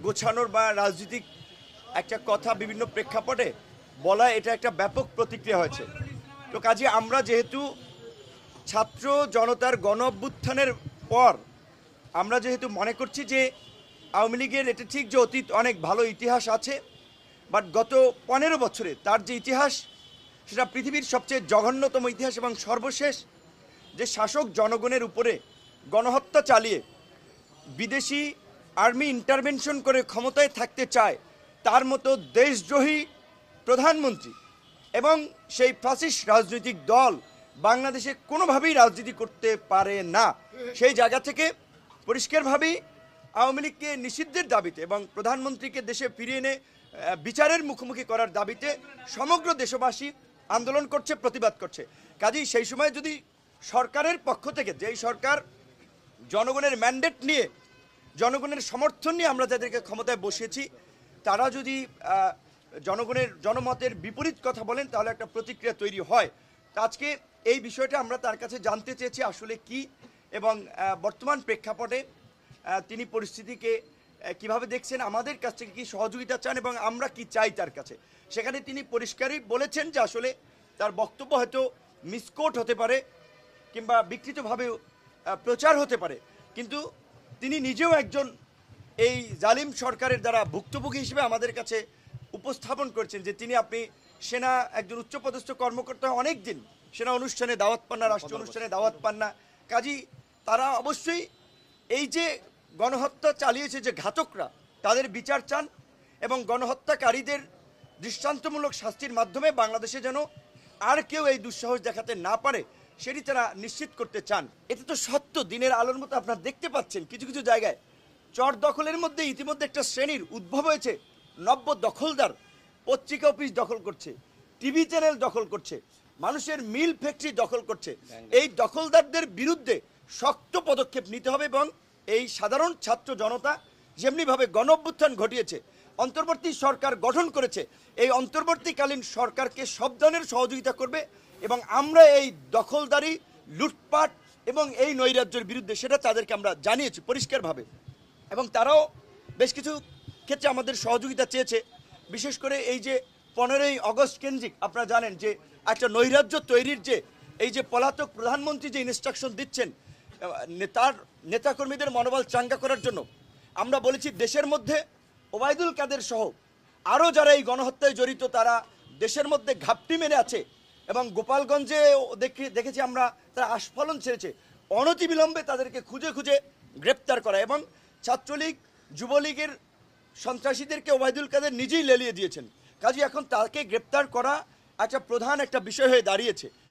গোছানোর বা রাজনৈতিক একটা কথা বিভিন্ন প্রেক্ষাপটে বলা, এটা একটা ব্যাপক প্রতিক্রিয়া হয়েছে। তো কাজে আমরা যেহেতু ছাত্র জনতার গণ অভ্যুত্থানের পর আমরা যেহেতু মনে করছি যে আওয়ামী লীগের এটা ঠিক যে অতীত অনেক ভালো ইতিহাস আছে, বাট গত 15 বছরে তার যে ইতিহাস সেটা পৃথিবীর সবচেয়ে জঘন্যতম ইতিহাস, এবং সর্বশেষ যে শাসক জনগণের উপরে গণহত্যা চালিয়ে বিদেশি আর্মি ইন্টারভেনশন করে ক্ষমতায় থাকতে চায় তার মতো দেশদ্রোহী প্রধানমন্ত্রী এবং সেই ফ্যাসিস্ট রাজনৈতিক দল বাংলাদেশে কোনোভাবেই রাজনীতি করতে পারে না। সেই জায়গা থেকে পরিষ্কারভাবেই আওয়ামী লীগকে নিষিদ্ধের দাবিতে এবং প্রধানমন্ত্রীকে দেশে ফিরিয়ে এনে বিচারের মুখোমুখি করার দাবিতে সমগ্র দেশবাসী আন্দোলন করছে, প্রতিবাদ করছে। কাজেই সেই সময় যদি সরকারের পক্ষ থেকে, যেই সরকার জনগণের ম্যান্ডেট নিয়ে, জনগণের সমর্থন নিয়ে আমরা যাদেরকে ক্ষমতায় বসিয়েছি, তারা যদি জনমতের বিপরীত কথা বলেন তাহলে একটা প্রতিক্রিয়া তৈরি হয়। তো আজকে এই বিষয়টা আমরা তার কাছে জানতে চেয়েছি আসলে কি, এবং বর্তমান প্রেক্ষাপটে তিনি পরিস্থিতিকে কিভাবে দেখছেন, আমাদের কাছ থেকে কি সহযোগিতা চান এবং আমরা কি চাই তার কাছে। সেখানে তিনি পরিষ্কারই বলেছেন যে আসলে তার বক্তব্য হয়তো মিসকোট হতে পারে কিংবা বিকৃতভাবে প্রচার হতে পারে, কিন্তু তিনি নিজেও একজন এই জালিম সরকারের দ্বারা ভুক্তভোগী হিসেবে আমাদের কাছে উপস্থাপন করছেন যে আপনি সেনা একজন উচ্চপদস্থ কর্মকর্তা, অনেক দিন সেনা অনুষ্ঠানে দাওয়াত পান না, রাষ্ট্রীয় অনুষ্ঠানে দাওয়াত পান না। কাজী তারা অবশ্যই এই যে গণহত্যা চালিয়েছে যে ঘাতকরা, তাদের বিচার চান এবং গণহত্যাকারীদের দৃষ্টান্তমূলক শাস্তির মাধ্যমে বাংলাদেশে যেন আর কেউ এই দুঃসাহস দেখাতে না পারে সেটি তারা নিশ্চিত করতে চান। এটা তো সত্য, দিনের আলোর মতো আপনারা দেখতে পাচ্ছেন কিছু কিছু জায়গায় চর দখলের মধ্যে ইতিমধ্যে একটা শ্রেণীর উদ্ভব হয়েছে, নব্য দখলদার। পত্রিকা অফিস দখল করছে, টিভি চ্যানেল দখল করছে, মানুষের মিল ফ্যাক্টরি দখল করছে। এই দখলদারদের বিরুদ্ধে শক্ত পদক্ষেপ নিতে হবে এবং এই সাধারণ ছাত্র জনতা যেমনিভাবে গণ অভ্যুত্থান ঘটিয়েছে, অন্তর্বর্তী সরকার গঠন করেছে, এই অন্তর্বর্তীকালীন সরকারকে সব ধরনের সহযোগিতা করবে এবং আমরা এই দখলদারি, লুটপাট এবং এই নৈরাজ্যের বিরুদ্ধে সেটা তাদেরকে আমরা জানিয়েছি পরিষ্কারভাবে, এবং তারাও বেশ কিছু ক্ষেত্রে আমাদের সহযোগিতা চেয়েছে। বিশেষ করে এই যে 15ই আগস্ট কেন্দ্রিক আপনারা জানেন যে একটা নৈরাজ্য তৈরির যে এই যে পলাতক প্রধানমন্ত্রী যে ইনস্ট্রাকশন দিচ্ছেন তার নেতাকর্মীদের মনোবল চাঙ্গা করার জন্য, আমরা বলেছি দেশের মধ্যে ওবায়দুল কাদের সহ আরও যারা এই গণহত্যায় জড়িত তারা দেশের মধ্যে ঘাপটি মেরে আছে, এবং গোপালগঞ্জে দেখেছি আমরা তারা আস্ফালন ছেড়েছে। অনতিবিলম্বে তাদেরকে খুঁজে খুঁজে গ্রেপ্তার করা, এবং ছাত্রলীগ যুবলীগের সন্ত্রাসীদেরকে ওবায়দুল কাদের নিজেই লেলিয়ে দিয়েছেন। কাজে এখন তাকে গ্রেপ্তার করা একটা প্রধান একটা বিষয় হয়ে দাঁড়িয়েছে।